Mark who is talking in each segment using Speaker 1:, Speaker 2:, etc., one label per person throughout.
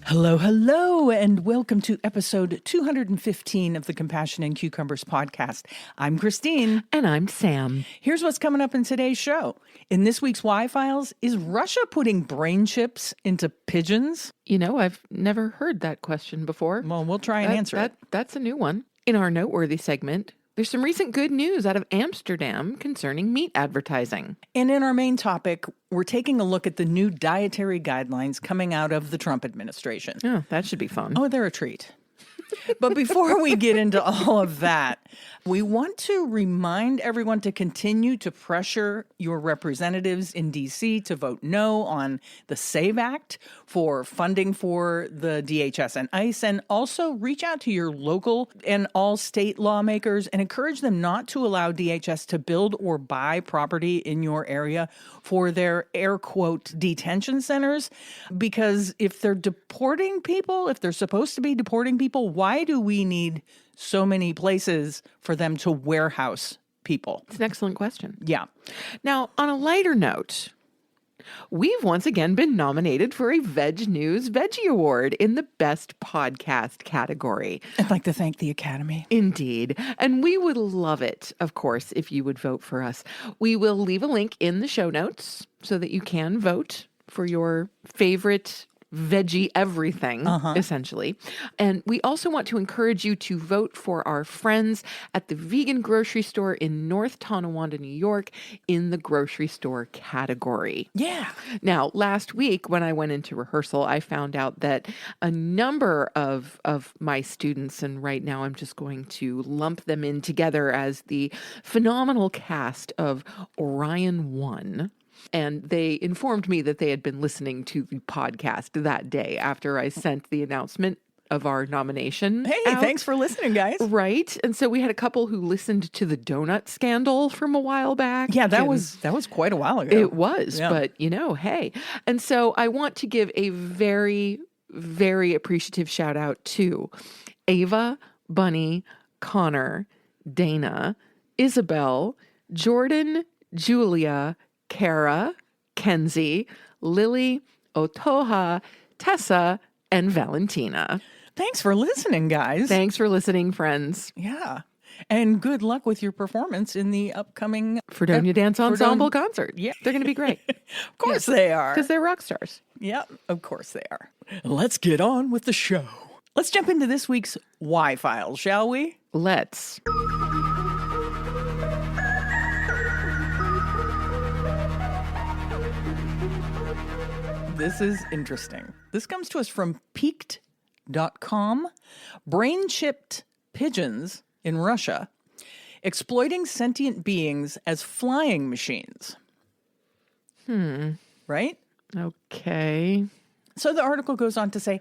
Speaker 1: Hello, hello, and welcome to episode 215 of the Compassion and Cucumbers podcast. I'm Christine.
Speaker 2: And I'm Sam.
Speaker 1: Here's what's coming up in today's show. In this week's Y-Files, is Russia putting brain chips into pigeons?
Speaker 2: You know, I've never heard that question before.
Speaker 1: Well, we'll try and answer it.
Speaker 2: That's a new one. In our Noteworthy segment, there's some recent good news out of Amsterdam concerning meat advertising.
Speaker 1: And in our main topic, we're taking a look at the new dietary guidelines coming out of the Trump administration.
Speaker 2: Oh, that should be fun.
Speaker 1: Oh, they're a treat. But before we get into all of that, we want to remind everyone to continue to pressure your representatives in D.C. to vote no on the SAVE Act for funding for the DHS and ICE, and also reach out to your local and all state lawmakers and encourage them not to allow DHS to build or buy property in your area for their air quote detention centers. Because if they're deporting people, if they're supposed to be deporting people, why do we need so many places for them to warehouse people?
Speaker 2: It's an excellent question.
Speaker 1: Yeah.
Speaker 2: Now, on a lighter note, we've once again been nominated for a Veg News Veggie Award in the Best Podcast category.
Speaker 1: I'd like to thank the Academy.
Speaker 2: Indeed. And we would love it, of course, if you would vote for us. We will leave a link in the show notes so that you can vote for your favorite veggie everything, essentially. And we also want to encourage you to vote for our friends at the vegan grocery store in North Tonawanda, New York, in the grocery store category.
Speaker 1: Yeah.
Speaker 2: Now, last week when I went into rehearsal, I found out that a number of my students, and right now I'm just going to lump them in together as the phenomenal cast of Orion 1, and they informed me that they had been listening to the podcast that day after I sent the announcement of our nomination.
Speaker 1: Hey,
Speaker 2: out.
Speaker 1: Thanks for listening, guys.
Speaker 2: Right. And so we had a couple who listened to the donut scandal from a while back.
Speaker 1: Yeah, that was quite a while ago.
Speaker 2: It was,
Speaker 1: yeah.
Speaker 2: But hey. And so I want to give a very, very appreciative shout out to Ava, Bunny, Connor, Dana, Isabel, Jordan, Julia, Kara, Kenzie, Lily, Otoha, Tessa, and Valentina.
Speaker 1: Thanks for listening, guys.
Speaker 2: Thanks for listening, friends.
Speaker 1: Yeah. And good luck with your performance in the upcoming
Speaker 2: Fredonia Dance Ensemble concert.
Speaker 1: Yeah.
Speaker 2: They're going to be great.
Speaker 1: Of course they are.
Speaker 2: Because they're rock stars.
Speaker 1: Yeah, of course they are. Let's get on with the show. Let's jump into this week's Y-File, shall we?
Speaker 2: Let's.
Speaker 1: This is interesting. This comes to us from Peaked.com. Brain-chipped pigeons in Russia exploiting sentient beings as flying machines. Right?
Speaker 2: Okay.
Speaker 1: So the article goes on to say,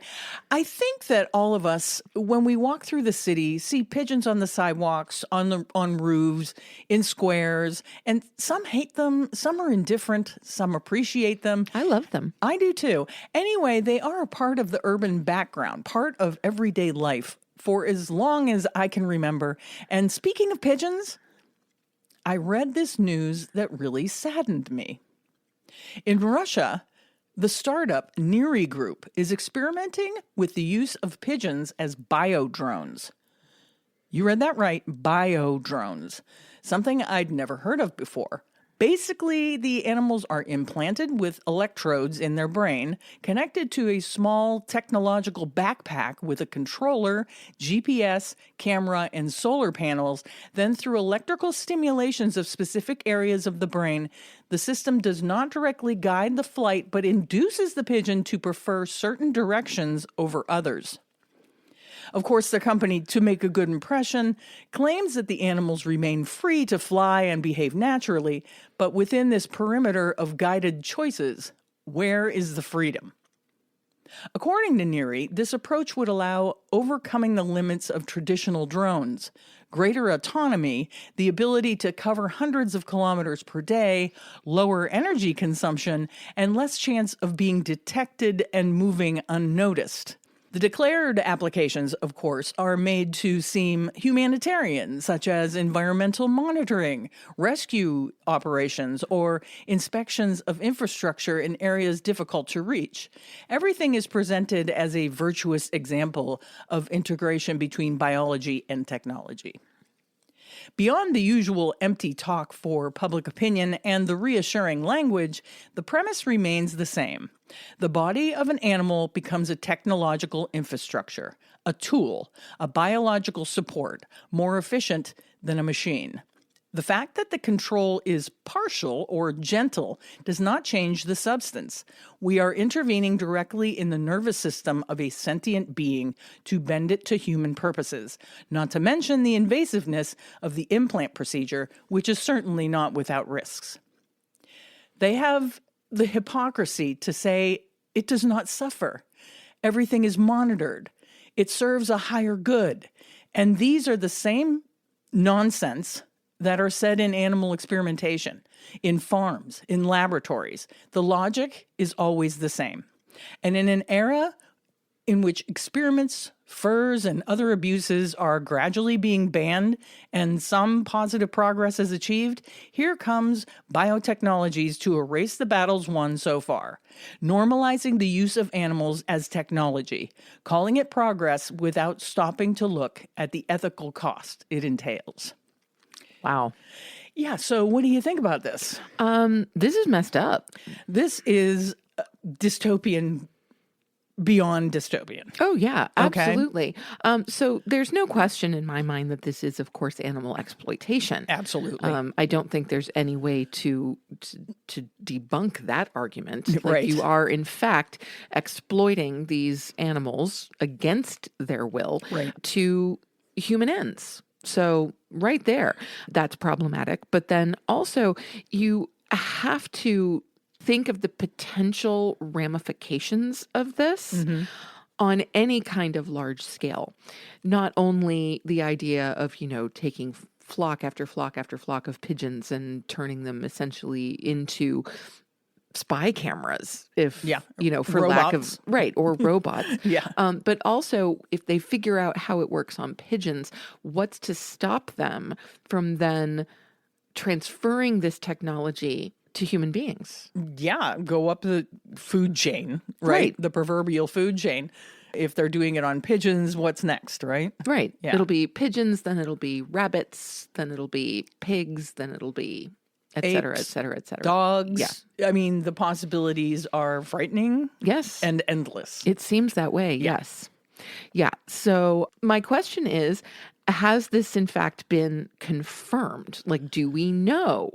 Speaker 1: I think that all of us, when we walk through the city, see pigeons on the sidewalks, on roofs, in squares, and some hate them, some are indifferent, some appreciate them.
Speaker 2: I love them.
Speaker 1: I do too. Anyway, they are a part of the urban background, part of everyday life for as long as I can remember. And speaking of pigeons, I read this news that really saddened me. In Russia, the startup Dietary Group is experimenting with the use of pigeons as bio-drones. You read that right, bio-drones. Something I'd never heard of before. Basically, the animals are implanted with electrodes in their brain, connected to a small technological backpack with a controller, GPS, camera, and solar panels. Then through electrical stimulations of specific areas of the brain, the system does not directly guide the flight, but induces the pigeon to prefer certain directions over others. Of course, the company, to make a good impression, claims that the animals remain free to fly and behave naturally, but within this perimeter of guided choices, where is the freedom? According to Dietary, this approach would allow overcoming the limits of traditional drones, greater autonomy, the ability to cover hundreds of kilometers per day, lower energy consumption, and less chance of being detected and moving unnoticed. The declared applications, of course, are made to seem humanitarian, such as environmental monitoring, rescue operations, or inspections of infrastructure in areas difficult to reach. Everything is presented as a virtuous example of integration between biology and technology. Beyond the usual empty talk for public opinion and the reassuring language, the premise remains the same. The body of an animal becomes a technological infrastructure, a tool, a biological support, more efficient than a machine. The fact that the control is partial or gentle does not change the substance. We are intervening directly in the nervous system of a sentient being to bend it to human purposes, not to mention the invasiveness of the implant procedure, which is certainly not without risks. They have the hypocrisy to say it does not suffer. Everything is monitored. It serves a higher good. And these are the same nonsense that are said in animal experimentation, in farms, in laboratories. The logic is always the same. And in an era in which experiments, furs, and other abuses are gradually being banned and some positive progress is achieved, here comes biotechnologies to erase the battles won so far, normalizing the use of animals as technology, calling it progress without stopping to look at the ethical cost it entails.
Speaker 2: Wow.
Speaker 1: Yeah, so what do you think about this?
Speaker 2: This is messed up.
Speaker 1: This is dystopian beyond dystopian.
Speaker 2: Oh, yeah,
Speaker 1: Okay.
Speaker 2: absolutely. So there's no question in my mind that this is, of course, animal exploitation.
Speaker 1: Absolutely.
Speaker 2: I don't think there's any way to debunk that argument. Like,
Speaker 1: Right.
Speaker 2: you are, in fact, exploiting these animals against their will
Speaker 1: Right.
Speaker 2: to human ends. So right there, that's problematic. But then also you have to think of the potential ramifications of this on any kind of large scale. Not only the idea of, taking flock after flock after flock of pigeons and turning them essentially into spy cameras, if, for lack of,
Speaker 1: Robots.
Speaker 2: right, or robots.
Speaker 1: Yeah.
Speaker 2: But also, if they figure out how it works on pigeons, what's to stop them from then transferring this technology to human beings?
Speaker 1: Yeah, go up the food chain, right?
Speaker 2: Right.
Speaker 1: The proverbial food chain. If they're doing it on pigeons, what's next, right?
Speaker 2: Right.
Speaker 1: Yeah.
Speaker 2: It'll be pigeons, then it'll be rabbits, then it'll be pigs, then it'll be et cetera, et
Speaker 1: Apes,
Speaker 2: cetera, et cetera.
Speaker 1: Dogs.
Speaker 2: Yeah.
Speaker 1: I mean, the possibilities are frightening
Speaker 2: Yes.
Speaker 1: and endless.
Speaker 2: It seems that way. Yes. Yeah. So my question is, has this in fact been confirmed? Like, do we know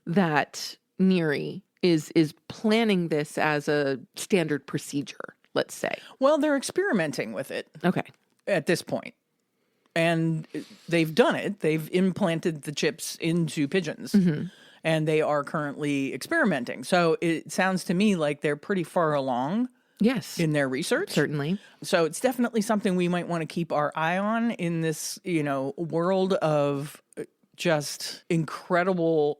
Speaker 2: that Neary is planning this as a standard procedure, let's say?
Speaker 1: Well, they're experimenting with it
Speaker 2: Okay.
Speaker 1: at this point. And they've done it. They've implanted the chips into pigeons. And they are currently experimenting. So it sounds to me like they're pretty far along
Speaker 2: Yes.
Speaker 1: in their research.
Speaker 2: Certainly.
Speaker 1: So it's definitely something we might want to keep our eye on in this, world of just incredible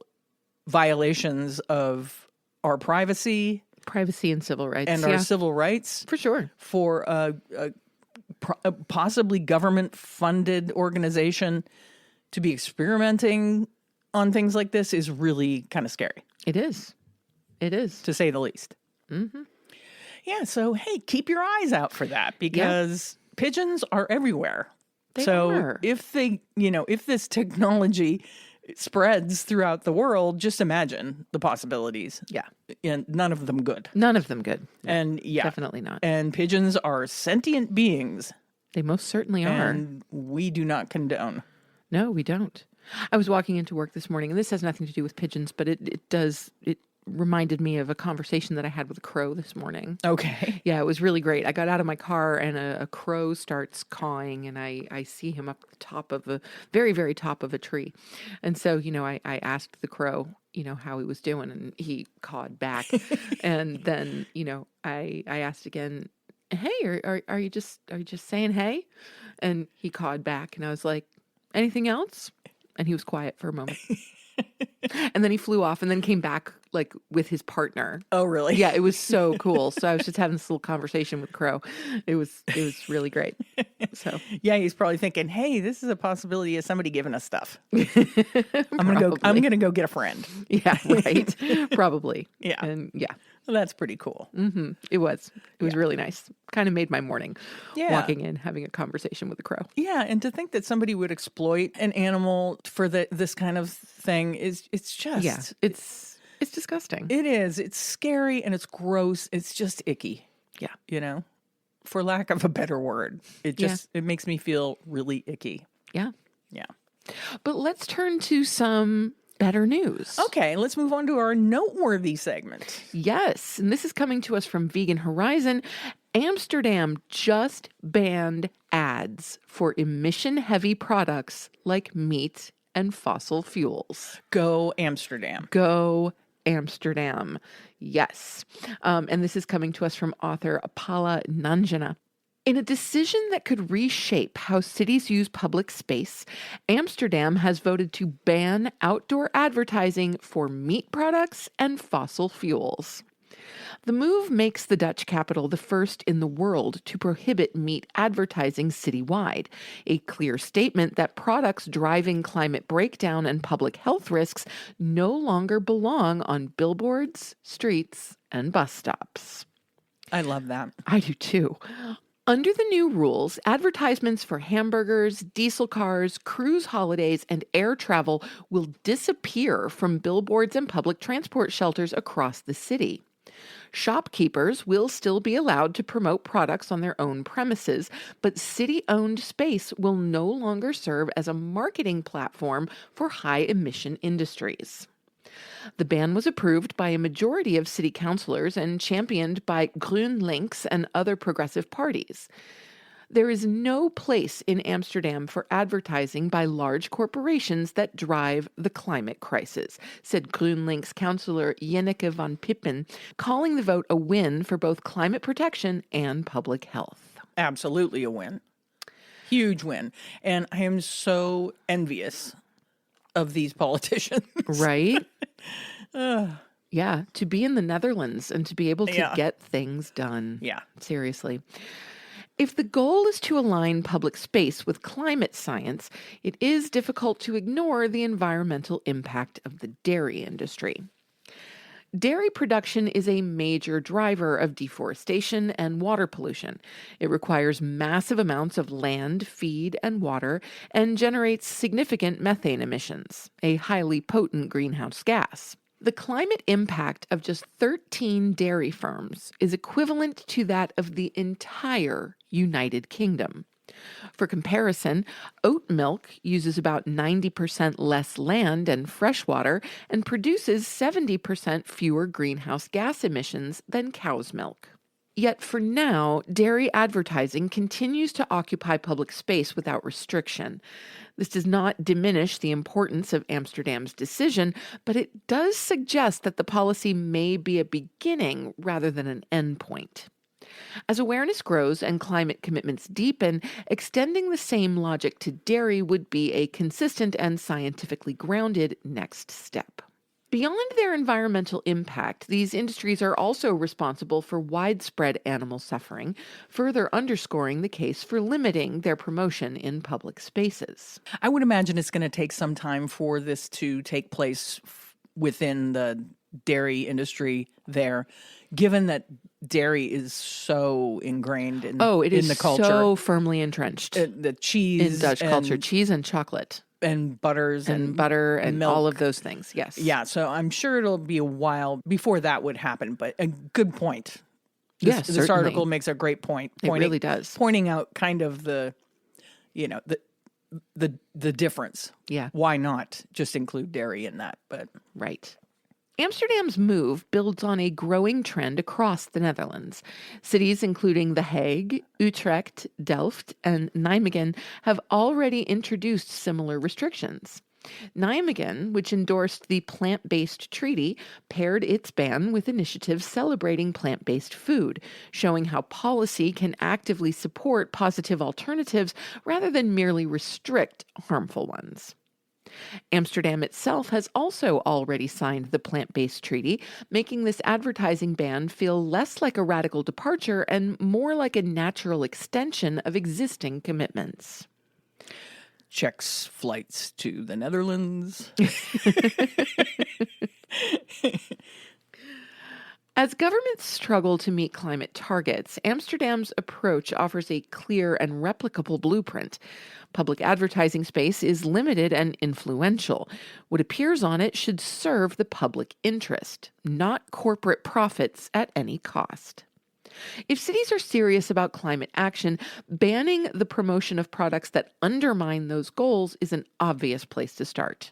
Speaker 1: violations of our privacy
Speaker 2: Privacy and civil rights.
Speaker 1: and
Speaker 2: yeah,
Speaker 1: our civil rights
Speaker 2: for sure.
Speaker 1: for a possibly government-funded organization to be experimenting on things like this is really kind of scary,
Speaker 2: It is. It is.
Speaker 1: to say the least. Yeah, so hey, keep your eyes out for that because pigeons are everywhere.
Speaker 2: They
Speaker 1: so
Speaker 2: are.
Speaker 1: if if this technology spreads throughout the world, just imagine the possibilities.
Speaker 2: Yeah.
Speaker 1: And none of them good.
Speaker 2: None of them good.
Speaker 1: And
Speaker 2: Definitely not.
Speaker 1: And pigeons are sentient beings,
Speaker 2: They most certainly are.
Speaker 1: and we do not condone.
Speaker 2: No, we don't. I was walking into work this morning, and this has nothing to do with pigeons, but it reminded me of a conversation that I had with a crow this morning.
Speaker 1: Okay.
Speaker 2: Yeah, it was really great. I got out of my car and a crow starts cawing, and I see him up the top of a very, very top of a tree. And so, I asked the crow, how he was doing, and he cawed back. And then, I asked again, hey, are you just saying hey? And he cawed back, and I was like, anything else? And he was quiet for a moment. And then he flew off and then came back like with his partner.
Speaker 1: Oh, really?
Speaker 2: Yeah, it was so cool. So I was just having this little conversation with Crow. It was really great. So
Speaker 1: Yeah, he's probably thinking, "Hey, this is a possibility of somebody giving us stuff. I'm gonna go get a friend."
Speaker 2: yeah, right. Probably.
Speaker 1: Yeah.
Speaker 2: And yeah.
Speaker 1: Well, that's pretty cool.
Speaker 2: It was really nice. Kind of made my morning.
Speaker 1: Yeah.
Speaker 2: Walking in, having a conversation with a crow.
Speaker 1: Yeah, and to think that somebody would exploit an animal for this kind of thing it's just
Speaker 2: Yeah. It's disgusting.
Speaker 1: It is. It's scary and it's gross. It's just icky.
Speaker 2: Yeah.
Speaker 1: For lack of a better word. It just it makes me feel really icky.
Speaker 2: Yeah.
Speaker 1: Yeah.
Speaker 2: But let's turn to some better news.
Speaker 1: Okay, let's move on to our noteworthy segment.
Speaker 2: Yes, and this is coming to us from Vegan Horizon. Amsterdam just banned ads for emission-heavy products like meat and fossil fuels.
Speaker 1: Go Amsterdam.
Speaker 2: Go Amsterdam. Yes. And this is coming to us from author Apala Nanjana. In a decision that could reshape how cities use public space, Amsterdam has voted to ban outdoor advertising for meat products and fossil fuels. The move makes the Dutch capital the first in the world to prohibit meat advertising citywide, a clear statement that products driving climate breakdown and public health risks no longer belong on billboards, streets, and bus stops.
Speaker 1: I love that.
Speaker 2: I do too. Under the new rules, advertisements for hamburgers, diesel cars, cruise holidays, and air travel will disappear from billboards and public transport shelters across the city. Shopkeepers will still be allowed to promote products on their own premises, but city-owned space will no longer serve as a marketing platform for high-emission industries. The ban was approved by a majority of city councillors and championed by GroenLinks and other progressive parties. There is no place in Amsterdam for advertising by large corporations that drive the climate crisis, said GroenLinks councillor Jenneke van Pippen, calling the vote a win for both climate protection and public health.
Speaker 1: Absolutely a win. Huge win. And I am so envious of these politicians.
Speaker 2: Right? Yeah, to be in the Netherlands and to be able to get things done.
Speaker 1: Yeah.
Speaker 2: Seriously. If the goal is to align public space with climate science, it is difficult to ignore the environmental impact of the dairy industry. Dairy production is a major driver of deforestation and water pollution. It requires massive amounts of land, feed, and water, and generates significant methane emissions, a highly potent greenhouse gas. The climate impact of just 13 dairy farms is equivalent to that of the entire United Kingdom. For comparison, oat milk uses about 90% less land and fresh water and produces 70% fewer greenhouse gas emissions than cow's milk. Yet for now, dairy advertising continues to occupy public space without restriction. This does not diminish the importance of Amsterdam's decision, but it does suggest that the policy may be a beginning rather than an endpoint. As awareness grows and climate commitments deepen, extending the same logic to dairy would be a consistent and scientifically grounded next step. Beyond their environmental impact, these industries are also responsible for widespread animal suffering, further underscoring the case for limiting their promotion in public spaces.
Speaker 1: I would imagine it's going to take some time for this to take place within the dairy industry there, given that dairy is so ingrained in,
Speaker 2: it is
Speaker 1: in the culture.
Speaker 2: So firmly entrenched.
Speaker 1: The cheese
Speaker 2: in Dutch culture, cheese and chocolate.
Speaker 1: And butters
Speaker 2: and butter and
Speaker 1: milk.
Speaker 2: All of those things, yes.
Speaker 1: Yeah, so I'm sure it'll be a while before that would happen, but a good point.
Speaker 2: Yes,
Speaker 1: this article makes a great point.
Speaker 2: It really does.
Speaker 1: Pointing out kind of the difference.
Speaker 2: Yeah.
Speaker 1: Why not just include dairy in that? But
Speaker 2: right. Amsterdam's move builds on a growing trend across the Netherlands. Cities including The Hague, Utrecht, Delft, and Nijmegen have already introduced similar restrictions. Nijmegen, which endorsed the plant-based treaty, paired its ban with initiatives celebrating plant-based food, showing how policy can actively support positive alternatives rather than merely restrict harmful ones. Amsterdam itself has also already signed the plant-based treaty, making this advertising ban feel less like a radical departure and more like a natural extension of existing commitments.
Speaker 1: Checks flights to the Netherlands.
Speaker 2: As governments struggle to meet climate targets, Amsterdam's approach offers a clear and replicable blueprint. Public advertising space is limited and influential. What appears on it should serve the public interest, not corporate profits at any cost. If cities are serious about climate action, banning the promotion of products that undermine those goals is an obvious place to start.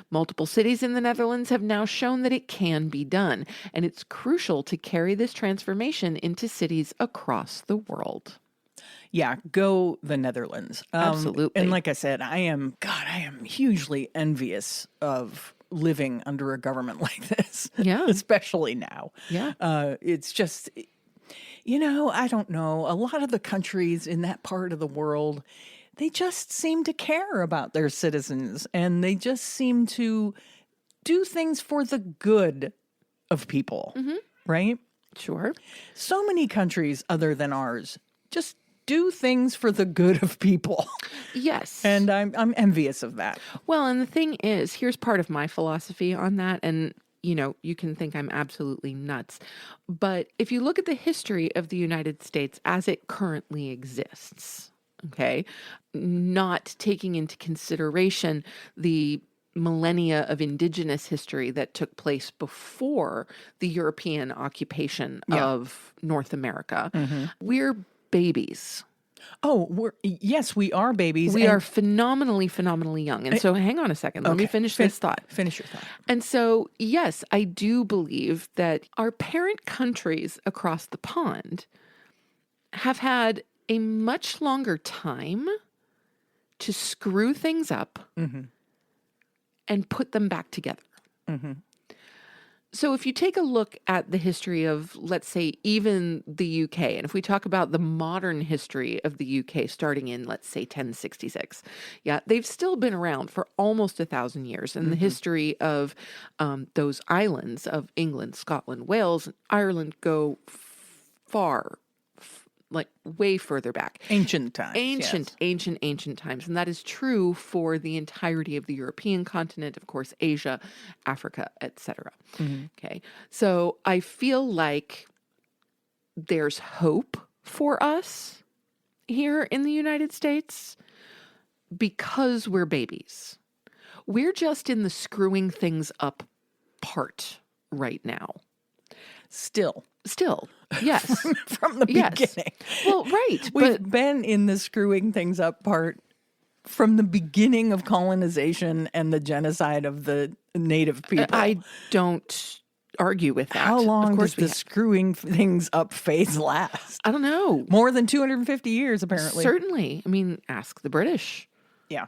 Speaker 2: Multiple cities in the Netherlands have now shown that it can be done, and it's crucial to carry this transformation into cities across the world.
Speaker 1: Yeah, go the Netherlands.
Speaker 2: Absolutely.
Speaker 1: And like I said, I am hugely envious of living under a government like this.
Speaker 2: Yeah.
Speaker 1: Especially now.
Speaker 2: Yeah.
Speaker 1: It's just, I don't know. A lot of the countries in that part of the world, they just seem to care about their citizens, and they just seem to do things for the good of people, right?
Speaker 2: Sure.
Speaker 1: So many countries other than ours just do things for the good of people.
Speaker 2: Yes.
Speaker 1: And I'm envious of that.
Speaker 2: Well, and the thing is, here's part of my philosophy on that, and you can think I'm absolutely nuts. But if you look at the history of the United States as it currently exists, okay, not taking into consideration the millennia of indigenous history that took place before the European occupation of North America, we're babies.
Speaker 1: Oh, yes, we are babies.
Speaker 2: We are phenomenally, phenomenally young. And so hang on a second. Let me finish this thought.
Speaker 1: Finish your thought.
Speaker 2: And so, yes, I do believe that our parent countries across the pond have had a much longer time to screw things up and put them back together. So if you take a look at the history of, let's say, even the UK, and if we talk about the modern history of the UK starting in, let's say, 1066, they've still been around for almost 1,000 years. And the history of those islands of England, Scotland, Wales, and Ireland go far, like way further back.
Speaker 1: Ancient times.
Speaker 2: Ancient times. And that is true for the entirety of the European continent, of course, Asia, Africa, etc. Okay. So I feel like there's hope for us here in the United States because we're babies. We're just in the screwing things up part right now. Still, yes.
Speaker 1: From the beginning.
Speaker 2: Well, right.
Speaker 1: We've been in the screwing things up part from the beginning of colonization and the genocide of the native people.
Speaker 2: I don't argue with that.
Speaker 1: How long does the screwing things up phase last?
Speaker 2: I don't know.
Speaker 1: More than 250 years, apparently.
Speaker 2: Certainly. I mean, ask the British.
Speaker 1: Yeah.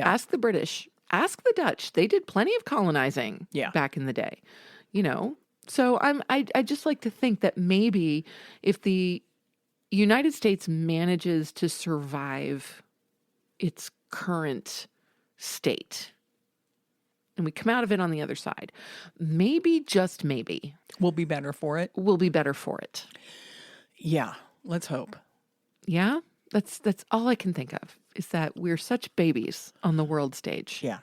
Speaker 2: Ask the British. Ask the Dutch. They did plenty of colonizing back in the day. So I just like to think that maybe if the United States manages to survive its current state and we come out of it on the other side, maybe, just maybe,
Speaker 1: we'll be better for it. Yeah, let's hope.
Speaker 2: Yeah, that's all I can think of is that we're such babies on the world stage.
Speaker 1: Yeah.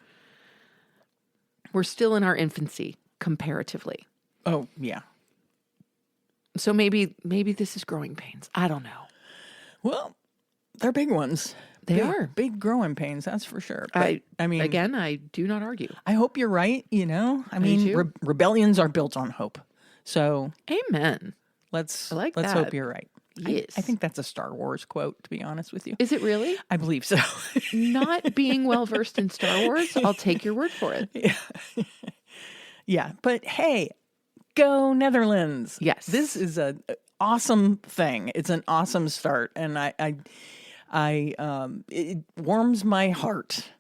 Speaker 2: We're still in our infancy. Comparatively.
Speaker 1: Oh, yeah.
Speaker 2: So maybe this is growing pains. I don't know.
Speaker 1: Well, they're big ones.
Speaker 2: They are.
Speaker 1: Big growing pains, that's for sure. But, I mean,
Speaker 2: again, I do not argue.
Speaker 1: I hope you're right, I mean, rebellions are built on hope. So,
Speaker 2: amen.
Speaker 1: Let's
Speaker 2: that.
Speaker 1: hope you're right.
Speaker 2: Yes.
Speaker 1: I think that's a Star Wars quote, to be honest with you.
Speaker 2: Is it really?
Speaker 1: I believe so.
Speaker 2: Not being well versed in Star Wars, I'll take your word for it.
Speaker 1: Yeah. Yeah, but hey, go Netherlands.
Speaker 2: Yes.
Speaker 1: This is an awesome thing. It's an awesome start. And it warms my heart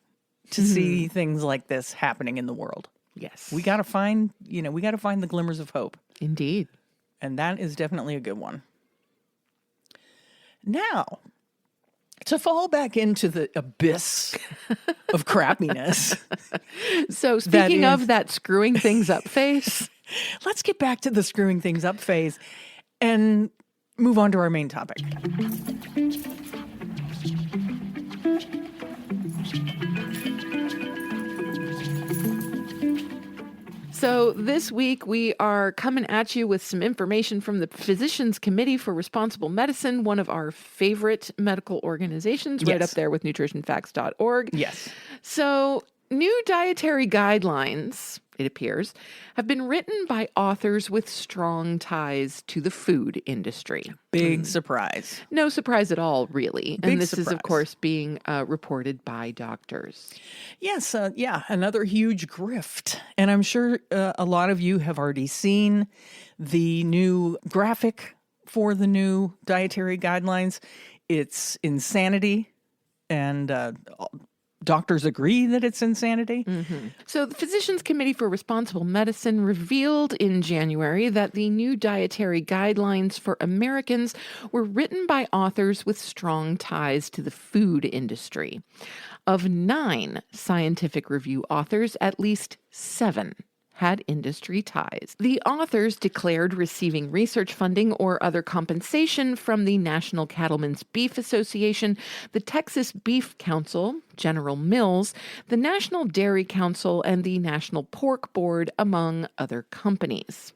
Speaker 1: to see things like this happening in the world.
Speaker 2: Yes.
Speaker 1: We got to find the glimmers of hope.
Speaker 2: Indeed.
Speaker 1: And that is definitely a good one. Now, To fall back into the abyss of crappiness.
Speaker 2: So speaking of that screwing things up phase,
Speaker 1: Let's get back to the screwing things up phase and move on to our main topic.
Speaker 2: So this week we are coming at you with some information from the Physicians Committee for Responsible Medicine, one of our favorite medical organizations, right up there with nutritionfacts.org.
Speaker 1: Yes.
Speaker 2: So new dietary guidelines, it appears, have been written by authors with strong ties to the food industry.
Speaker 1: Big surprise.
Speaker 2: No surprise at all, really.
Speaker 1: Big
Speaker 2: And this
Speaker 1: surprise.
Speaker 2: is, of course, being reported by doctors.
Speaker 1: Yes, another huge grift. And I'm sure a lot of you have already seen the new graphic for the new dietary guidelines. It's insanity, and doctors agree that it's insanity.
Speaker 2: So the Physicians Committee for Responsible Medicine revealed in January that the new dietary guidelines for Americans were written by authors with strong ties to the food industry. Of 9 scientific review authors, at least 7 had industry ties. The authors declared receiving research funding or other compensation from the National Cattlemen's Beef Association, the Texas Beef Council, General Mills, the National Dairy Council, and the National Pork Board, among other companies.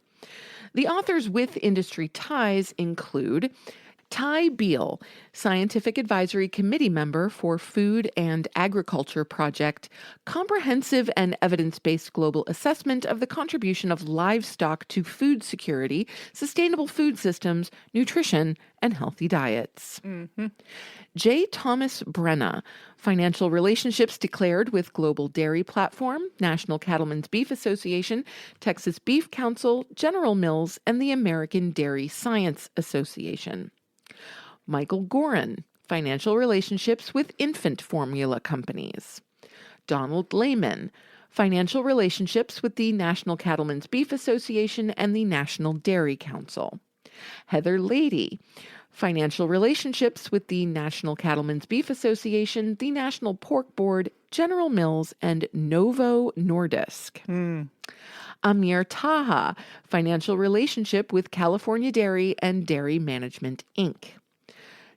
Speaker 2: The authors with industry ties include Ty Beal, Scientific Advisory Committee member for Food and Agriculture Project, Comprehensive and Evidence-Based Global Assessment of the Contribution of Livestock to Food Security, Sustainable Food Systems, Nutrition, and Healthy Diets. J. Thomas Brenna, Financial Relationships Declared with Global Dairy Platform, National Cattlemen's Beef Association, Texas Beef Council, General Mills, and the American Dairy Science Association. Michael Gorin, Financial Relationships with Infant Formula Companies. Donald Lehman, Financial Relationships with the National Cattlemen's Beef Association and the National Dairy Council. Heather Lady, Financial Relationships with the National Cattlemen's Beef Association, the National Pork Board, General Mills, and Novo Nordisk. Amir Taha, Financial Relationship with California Dairy and Dairy Management, Inc.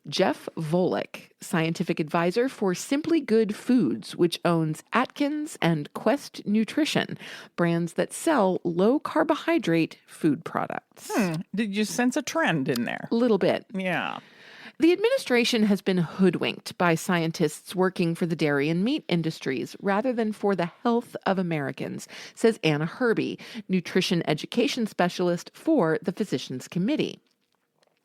Speaker 2: Jeff Volek, Scientific Advisor for Simply Good Foods, which owns Atkins and Quest Nutrition, brands that sell low-carbohydrate food products.
Speaker 1: Did you sense a trend in there?
Speaker 2: A little bit.
Speaker 1: Yeah.
Speaker 2: The administration has been hoodwinked by scientists working for the dairy and meat industries rather than for the health of Americans, says Anna Herby, nutrition education specialist for the Physicians Committee.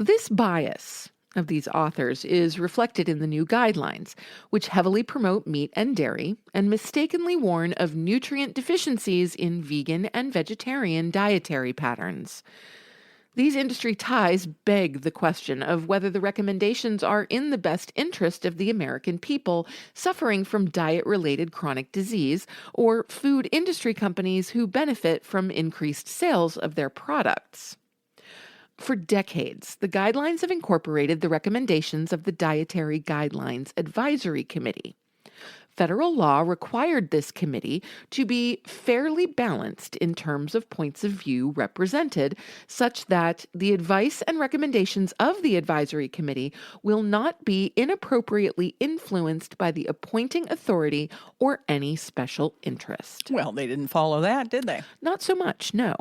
Speaker 2: This bias of these authors is reflected in the new guidelines, which heavily promote meat and dairy and mistakenly warn of nutrient deficiencies in vegan and vegetarian dietary patterns. These industry ties beg the question of whether the recommendations are in the best interest of the American people suffering from diet-related chronic disease or food industry companies who benefit from increased sales of their products. For decades, the guidelines have incorporated the recommendations of the Dietary Guidelines Advisory Committee. Federal law required this committee to be fairly balanced in terms of points of view represented, such that the advice and recommendations of the advisory committee will not be inappropriately influenced by the appointing authority or any special interest.
Speaker 1: Well, they didn't follow that, did they?
Speaker 2: Not so much, no.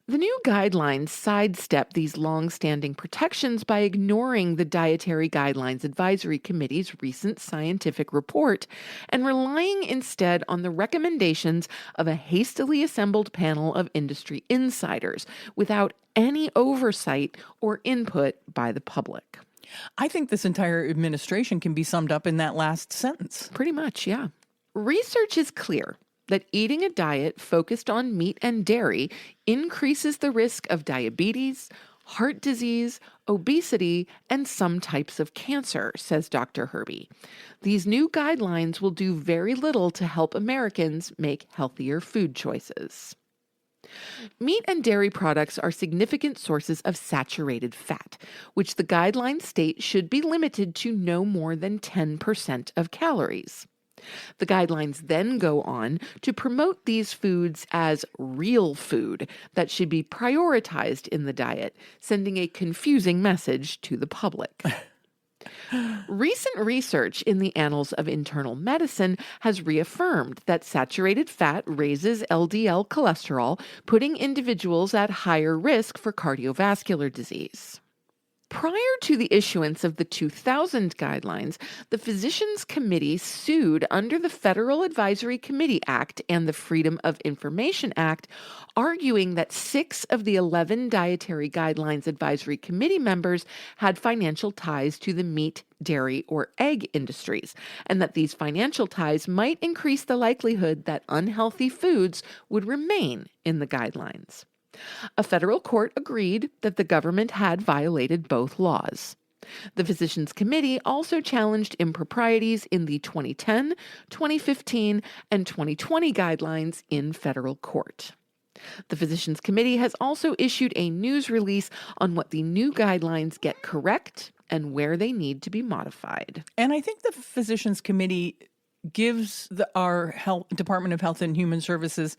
Speaker 2: The new guidelines sidestep these long-standing protections by ignoring the Dietary Guidelines Advisory Committee's recent scientific report and relying instead on the recommendations of a hastily assembled panel of industry insiders without any oversight or input by the public.
Speaker 1: I think this entire administration can be summed up in that last sentence.
Speaker 2: Pretty much, yeah. Research is clear that eating a diet focused on meat and dairy increases the risk of diabetes, heart disease, obesity, and some types of cancer, says Dr. Herby. These new guidelines will do very little to help Americans make healthier food choices. Meat and dairy products are significant sources of saturated fat, which the guidelines state should be limited to no more than 10% of calories. The guidelines then go on to promote these foods as real food that should be prioritized in the diet, sending a confusing message to the public. Recent research in the Annals of Internal Medicine has reaffirmed that saturated fat raises LDL cholesterol, putting individuals at higher risk for cardiovascular disease. Prior to the issuance of the 2000 guidelines, the Physicians Committee sued under the Federal Advisory Committee Act and the Freedom of Information Act, arguing that 6 of the 11 Dietary Guidelines Advisory Committee members had financial ties to the meat, dairy, or egg industries, and that these financial ties might increase the likelihood that unhealthy foods would remain in the guidelines. A federal court agreed that the government had violated both laws. The Physicians Committee also challenged improprieties in the 2010, 2015, and 2020 guidelines in federal court. The Physicians Committee has also issued a news release on what the new guidelines get correct and where they need to be modified.
Speaker 1: And I think the Physicians Committee gives our Department of Health and Human Services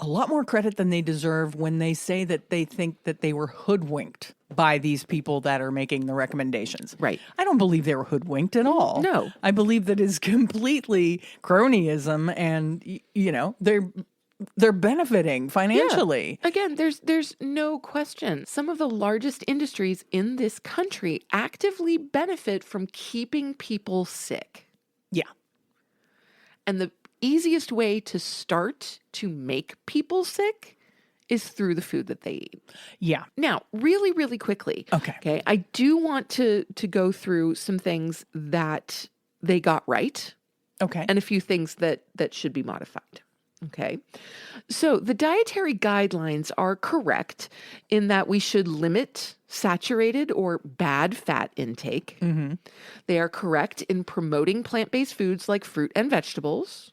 Speaker 1: a lot more credit than they deserve when they say that they think that they were hoodwinked by these people that are making the recommendations.
Speaker 2: Right.
Speaker 1: I don't believe they were hoodwinked at all.
Speaker 2: No.
Speaker 1: I believe that is completely cronyism, and they're benefiting financially.
Speaker 2: Yeah. Again, there's no question. Some of the largest industries in this country actively benefit from keeping people sick.
Speaker 1: Yeah.
Speaker 2: And the easiest way to start to make people sick is through the food that they eat.
Speaker 1: Yeah.
Speaker 2: Now, really, really quickly. Okay. I do want to go through some things that they got right.
Speaker 1: Okay.
Speaker 2: And a few things that should be modified. Okay. So the dietary guidelines are correct in that we should limit saturated or bad fat intake.
Speaker 1: Mm-hmm.
Speaker 2: They are correct in promoting plant-based foods like fruit and vegetables.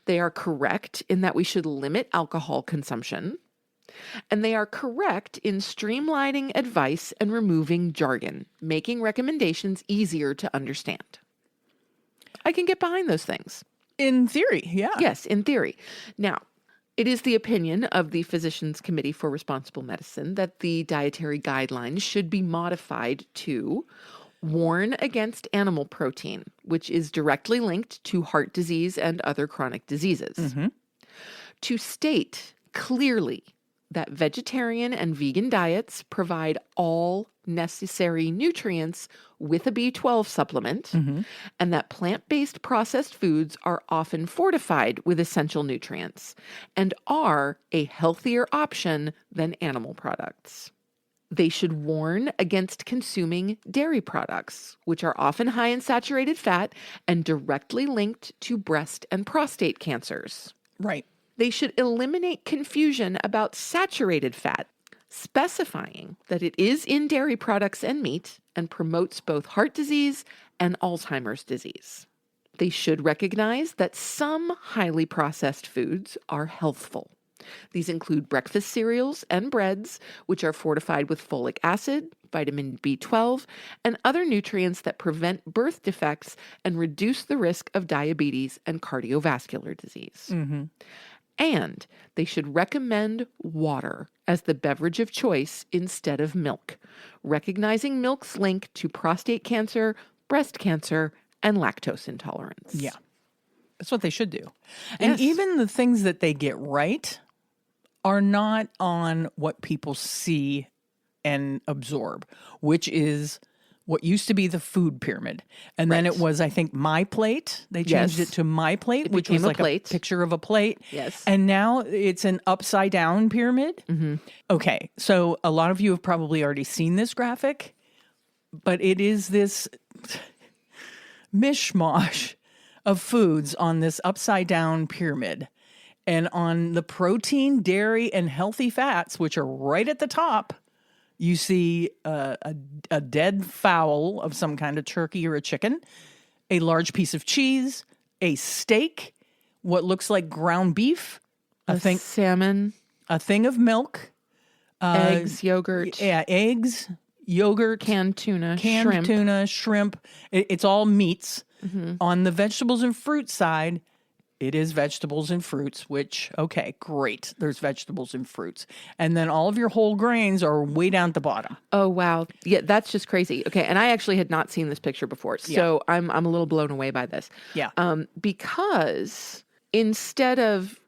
Speaker 2: They are correct in that we should limit alcohol consumption. And they are correct in streamlining advice and removing jargon, making recommendations easier to understand. I can get behind those things.
Speaker 1: In theory, yeah.
Speaker 2: Yes, in theory. Now, it is the opinion of the Physicians Committee for Responsible Medicine that the dietary guidelines should be modified to warn against animal protein, which is directly linked to heart disease and other chronic diseases. Mm-hmm. To state clearly that vegetarian and vegan diets provide all necessary nutrients with a B12 supplement, mm-hmm. and that plant-based processed foods are often fortified with essential nutrients and are a healthier option than animal products. They should warn against consuming dairy products, which are often high in saturated fat and directly linked to breast and prostate cancers.
Speaker 1: Right.
Speaker 2: They should eliminate confusion about saturated fat, specifying that it is in dairy products and meat and promotes both heart disease and Alzheimer's disease. They should recognize that some highly processed foods are healthful. These include breakfast cereals and breads, which are fortified with folic acid, vitamin B12, and other nutrients that prevent birth defects and reduce the risk of diabetes and cardiovascular disease. Mm-hmm. And they should recommend water as the beverage of choice instead of milk, recognizing milk's link to prostate cancer, breast cancer, and lactose intolerance.
Speaker 1: Yeah. That's what they should do.
Speaker 2: Yes.
Speaker 1: And even the things that they get right are not on what people see and absorb, which is what used to be the food pyramid. And then it was, I think, My Plate. They changed it to My Plate, which was like a picture of a plate.
Speaker 2: Yes.
Speaker 1: And now it's an upside down pyramid. Mm-hmm. Okay. So a lot of you have probably already seen this graphic, but it is this mishmash of foods on this upside down pyramid. And on the protein, dairy, and healthy fats, which are right at the top, you see a dead fowl of some kind of turkey or a chicken, a large piece of cheese, a steak, what looks like ground beef,
Speaker 2: salmon.
Speaker 1: a thing of milk,
Speaker 2: Eggs, yogurt,
Speaker 1: eggs, yogurt,
Speaker 2: canned tuna,
Speaker 1: shrimp. It's all meats. On the vegetables and fruit side, it is vegetables and fruits, which, okay, great. There's vegetables and fruits. And then all of your whole grains are way down at the bottom.
Speaker 2: Oh, wow. Yeah, that's just crazy. Okay, and I actually had not seen this picture before, so I'm a little blown away by this.
Speaker 1: Yeah.
Speaker 2: Because instead of,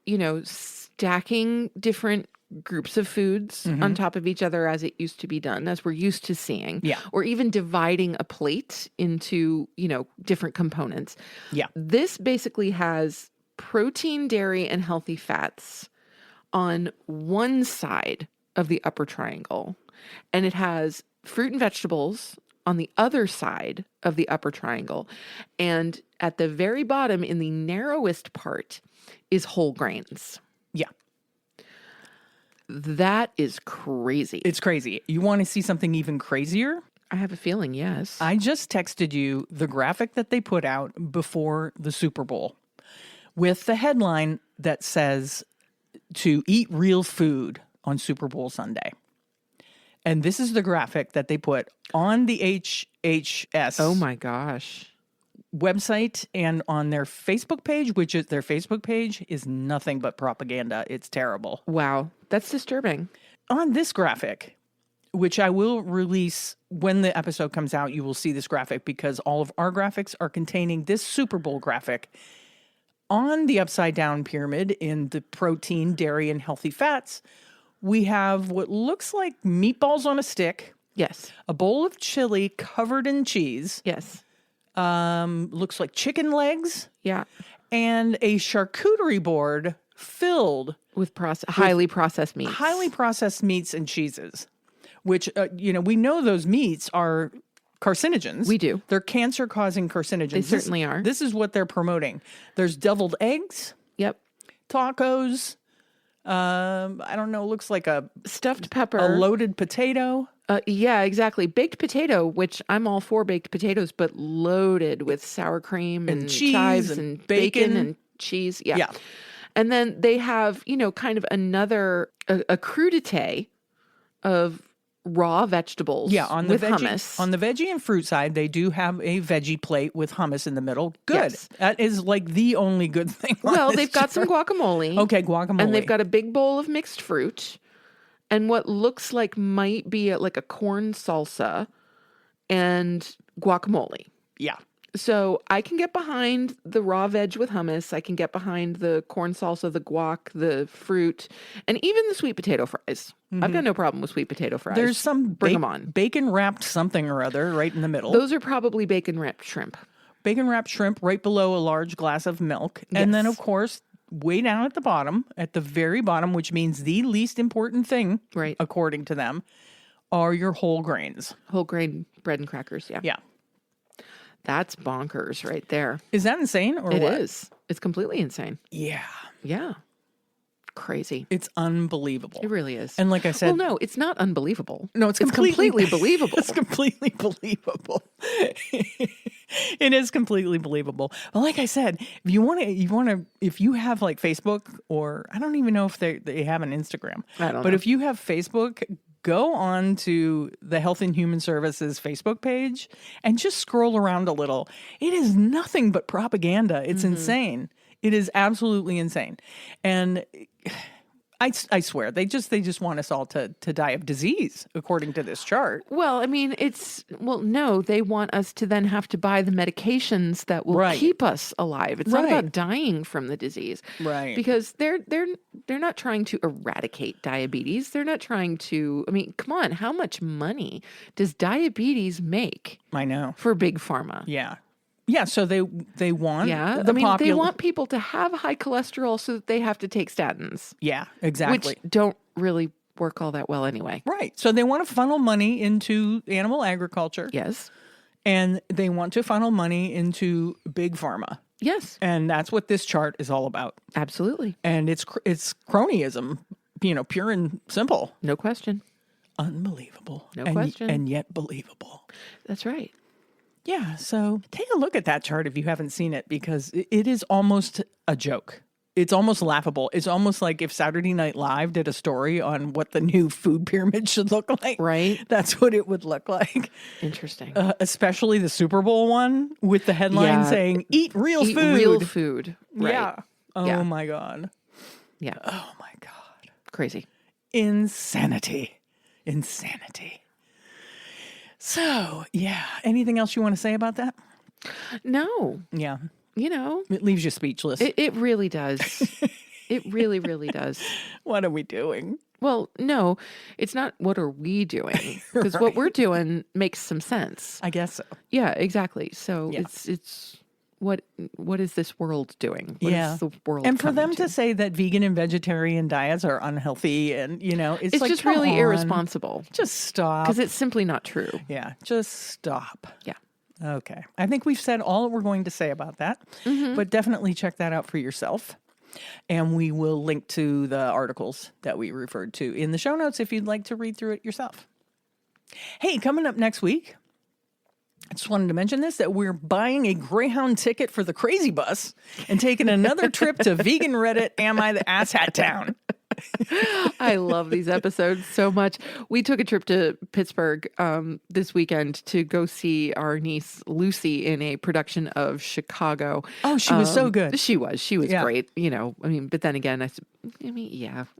Speaker 2: stacking different groups of foods on top of each other as it used to be done, as we're used to seeing, or even dividing a plate into, different components.
Speaker 1: Yeah.
Speaker 2: This basically has protein, dairy, and healthy fats on one side of the upper triangle, and it has fruit and vegetables on the other side of the upper triangle. And at the very bottom, in the narrowest part, is whole grains.
Speaker 1: Yeah.
Speaker 2: That is crazy.
Speaker 1: It's crazy. You want to see something even crazier?
Speaker 2: I have a feeling, yes.
Speaker 1: I just texted you the graphic that they put out before the Super Bowl with the headline that says to eat real food on Super Bowl Sunday. And this is the graphic that they put on the HHS.
Speaker 2: Oh my gosh.
Speaker 1: Website and on their Facebook page, which is their Facebook page is nothing but propaganda. It's terrible.
Speaker 2: Wow. That's disturbing.
Speaker 1: On this graphic, which I will release when the episode comes out, you will see this graphic because all of our graphics are containing this Super Bowl graphic. On the upside down pyramid in the protein, dairy, and healthy fats, we have what looks like meatballs on a stick.
Speaker 2: Yes.
Speaker 1: A bowl of chili covered in cheese.
Speaker 2: Yes.
Speaker 1: Looks like chicken legs.
Speaker 2: Yeah.
Speaker 1: And a charcuterie board filled
Speaker 2: with highly processed meats.
Speaker 1: Highly processed meats and cheeses, which, we know those meats are carcinogens.
Speaker 2: We do.
Speaker 1: They're cancer-causing carcinogens.
Speaker 2: They certainly are.
Speaker 1: This is what they're promoting. There's deviled eggs.
Speaker 2: Yep.
Speaker 1: Tacos. I don't know. Looks like a
Speaker 2: stuffed pepper.
Speaker 1: A loaded potato.
Speaker 2: Yeah, exactly. Baked potato, which I'm all for baked potatoes, but loaded with sour cream and
Speaker 1: cheese
Speaker 2: chives and bacon and cheese. Yeah.
Speaker 1: Yeah.
Speaker 2: And then they have, kind of another, a crudité of raw vegetables
Speaker 1: on the
Speaker 2: with
Speaker 1: veggie,
Speaker 2: hummus.
Speaker 1: On the veggie and fruit side, they do have a veggie plate with hummus in the middle. Good.
Speaker 2: Yes.
Speaker 1: That is like the only good thing.
Speaker 2: Well, they've got some guacamole.
Speaker 1: Okay, guacamole.
Speaker 2: And they've got a big bowl of mixed fruit and what looks like might be like a corn salsa and guacamole.
Speaker 1: Yeah.
Speaker 2: So I can get behind the raw veg with hummus. I can get behind the corn salsa, the guac, the fruit, and even the sweet potato fries. I've got no problem with sweet potato fries.
Speaker 1: There's some
Speaker 2: Bring them on.
Speaker 1: Bacon wrapped something or other right in the middle.
Speaker 2: Those are probably bacon wrapped shrimp.
Speaker 1: Bacon wrapped shrimp right below a large glass of milk.
Speaker 2: Yes.
Speaker 1: And then, of course, way down at the bottom, at the very bottom, which means the least important thing,
Speaker 2: right,
Speaker 1: according to them, are your whole grains.
Speaker 2: Whole grain bread and crackers, yeah.
Speaker 1: Yeah.
Speaker 2: That's bonkers right there.
Speaker 1: Is that insane or
Speaker 2: It
Speaker 1: what?
Speaker 2: is. It's completely insane.
Speaker 1: Yeah.
Speaker 2: Yeah. Crazy.
Speaker 1: It's unbelievable.
Speaker 2: It really is.
Speaker 1: And like I said...
Speaker 2: Well, no, it's not unbelievable.
Speaker 1: No, it's
Speaker 2: completely believable.
Speaker 1: It's completely believable. It is completely believable. But like I said, if you have like Facebook or I don't even know if they have an Instagram.
Speaker 2: I don't know.
Speaker 1: But if you have Facebook, go on to the Health and Human Services Facebook page and just scroll around a little. It is nothing but propaganda. It's insane. It is absolutely insane. And I swear, they just want us all to die of disease, according to this chart.
Speaker 2: Well, I mean, no, they want us to then have to buy the medications that will keep us alive. It's not about dying from the disease.
Speaker 1: Right.
Speaker 2: Because they're not trying to eradicate diabetes. They're not trying to, I mean, come on, how much money does diabetes make?
Speaker 1: I know.
Speaker 2: For big pharma?
Speaker 1: Yeah. Yeah, so they want
Speaker 2: they want people to have high cholesterol so that they have to take statins.
Speaker 1: Yeah, exactly.
Speaker 2: Which don't really work all that well anyway.
Speaker 1: Right. So they want to funnel money into animal agriculture.
Speaker 2: Yes.
Speaker 1: And they want to funnel money into big pharma.
Speaker 2: Yes.
Speaker 1: And that's what this chart is all about.
Speaker 2: Absolutely.
Speaker 1: And it's cronyism, pure and simple.
Speaker 2: No question.
Speaker 1: Unbelievable.
Speaker 2: No question.
Speaker 1: And yet believable.
Speaker 2: That's right.
Speaker 1: Yeah, so take a look at that chart if you haven't seen it because it is almost a joke. It's almost laughable. It's almost like if Saturday Night Live did a story on what the new food pyramid should look like.
Speaker 2: Right.
Speaker 1: That's what it would look like.
Speaker 2: Interesting.
Speaker 1: Especially the Super Bowl one with the headline saying, eat real
Speaker 2: Eat
Speaker 1: food.
Speaker 2: real food. Right.
Speaker 1: Yeah. Oh,
Speaker 2: Yeah.
Speaker 1: my God.
Speaker 2: Yeah.
Speaker 1: Oh, my God.
Speaker 2: Crazy.
Speaker 1: Insanity. So, yeah. Anything else you want to say about that?
Speaker 2: No.
Speaker 1: Yeah.
Speaker 2: You know,
Speaker 1: It leaves you speechless.
Speaker 2: it really does. It really, really does.
Speaker 1: What are we doing?
Speaker 2: Well, no, it's not what are we doing? Because what we're doing makes some sense.
Speaker 1: I guess so.
Speaker 2: Yeah, exactly. So
Speaker 1: Yeah.
Speaker 2: it's what is this world doing? What is the world
Speaker 1: And for
Speaker 2: coming
Speaker 1: them to say that vegan and vegetarian diets are unhealthy and, it's like,
Speaker 2: just
Speaker 1: come
Speaker 2: really
Speaker 1: on.
Speaker 2: irresponsible.
Speaker 1: Just stop.
Speaker 2: Because it's simply not true.
Speaker 1: Yeah, just stop.
Speaker 2: Yeah.
Speaker 1: Okay. I think we've said all that we're going to say about that, but definitely check that out for yourself. And we will link to the articles that we referred to in the show notes if you'd like to read through it yourself. Hey, coming up next week, I just wanted to mention this, that we're buying a Greyhound ticket for the Crazy Bus and taking another trip to vegan Reddit, Am I the Asshat Town?
Speaker 2: I love these episodes so much. We took a trip to Pittsburgh this weekend to go see our niece Lucy in a production of Chicago.
Speaker 1: Oh, she was so good.
Speaker 2: She was
Speaker 1: Yeah.
Speaker 2: great. But then again,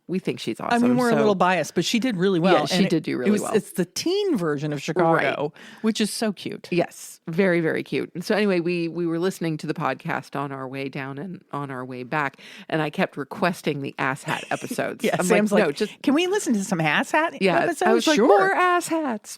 Speaker 2: we think she's awesome.
Speaker 1: I mean, we're a
Speaker 2: so-
Speaker 1: little biased, but she did really well.
Speaker 2: Yeah, she
Speaker 1: And
Speaker 2: did do really well.
Speaker 1: It's the teen version of Chicago, which is so cute.
Speaker 2: Yes, very, very cute. And so anyway, we were listening to the podcast on our way down and on our way back, and I kept requesting the asshat episodes.
Speaker 1: Yeah,
Speaker 2: I'm
Speaker 1: Sam's
Speaker 2: like,
Speaker 1: no, just can we listen to some asshat episodes?
Speaker 2: I was like,
Speaker 1: Sure.
Speaker 2: more asshats.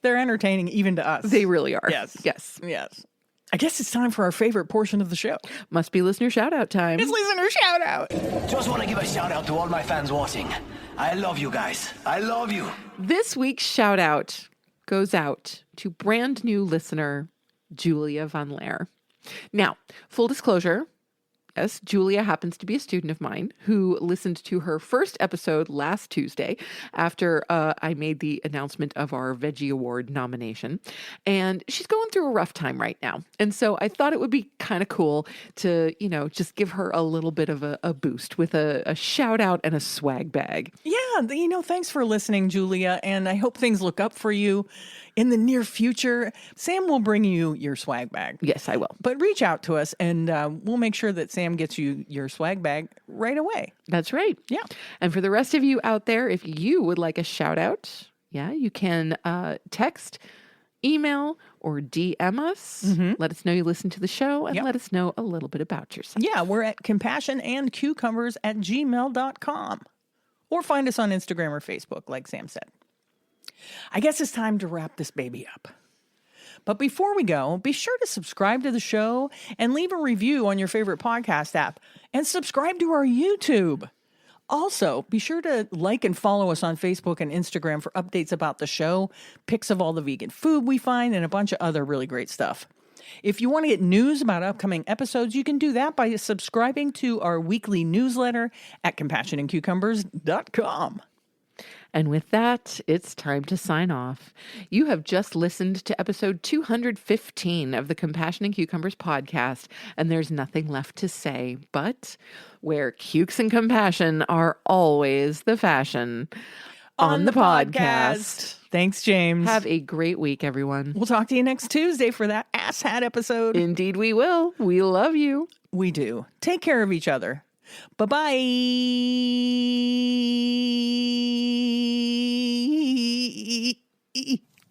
Speaker 1: They're entertaining even to us.
Speaker 2: They really are.
Speaker 1: Yes.
Speaker 2: Yes.
Speaker 1: Yes. I guess it's time for our favorite portion of the show.
Speaker 2: Must be listener shout out time.
Speaker 1: It's listener shout out.
Speaker 3: Just want to give a shout out to all my fans watching. I love you guys. I love you.
Speaker 2: This week's shout out goes out to brand new listener, Julia Van Laer. Now, full disclosure, yes, Julia happens to be a student of mine who listened to her first episode last Tuesday after I made the announcement of our Veggie Award nomination. And she's going through a rough time right now. And so I thought it would be kind of cool to, just give her a little bit of a boost with a shout out and a swag bag.
Speaker 1: Yeah, thanks for listening, Julia. And I hope things look up for you in the near future. Sam will bring you your swag bag.
Speaker 2: Yes, I will.
Speaker 1: But reach out to us and we'll make sure that Sam gets you your swag bag right away.
Speaker 2: That's right.
Speaker 1: Yeah.
Speaker 2: And for the rest of you out there, if you would like a shout out, you can text, email, or DM us. Let us know you listen to the show and let us know a little bit about yourself.
Speaker 1: Yeah, we're at compassionandcucumbers@gmail.com. Or find us on Instagram or Facebook, like Sam said. I guess it's time to wrap this baby up. But before we go, be sure to subscribe to the show and leave a review on your favorite podcast app. And subscribe to our YouTube. Also, be sure to like and follow us on Facebook and Instagram for updates about the show, pics of all the vegan food we find, and a bunch of other really great stuff. If you want to get news about upcoming episodes, you can do that by subscribing to our weekly newsletter at compassionandcucumbers.com.
Speaker 2: And with that, it's time to sign off. You have just listened to episode 215 of the Compassion and Cucumbers podcast, and there's nothing left to say but where cukes and compassion are always the fashion on the podcast.
Speaker 1: Thanks, James.
Speaker 2: Have a great week, everyone.
Speaker 1: We'll talk to you next Tuesday for that asshat episode.
Speaker 2: Indeed we will. We love you.
Speaker 1: We do. Take care of each other. Bye-bye.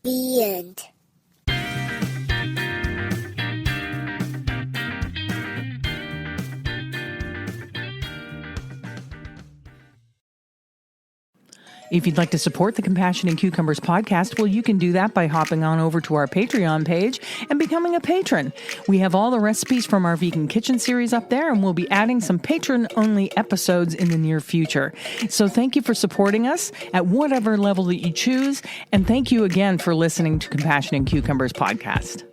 Speaker 4: The end.
Speaker 1: If you'd like to support the Compassion and Cucumbers podcast, well, you can do that by hopping on over to our Patreon page and becoming a patron. We have all the recipes from our vegan kitchen series up there, and we'll be adding some patron-only episodes in the near future. So thank you for supporting us at whatever level that you choose, and thank you again for listening to Compassion and Cucumbers podcast.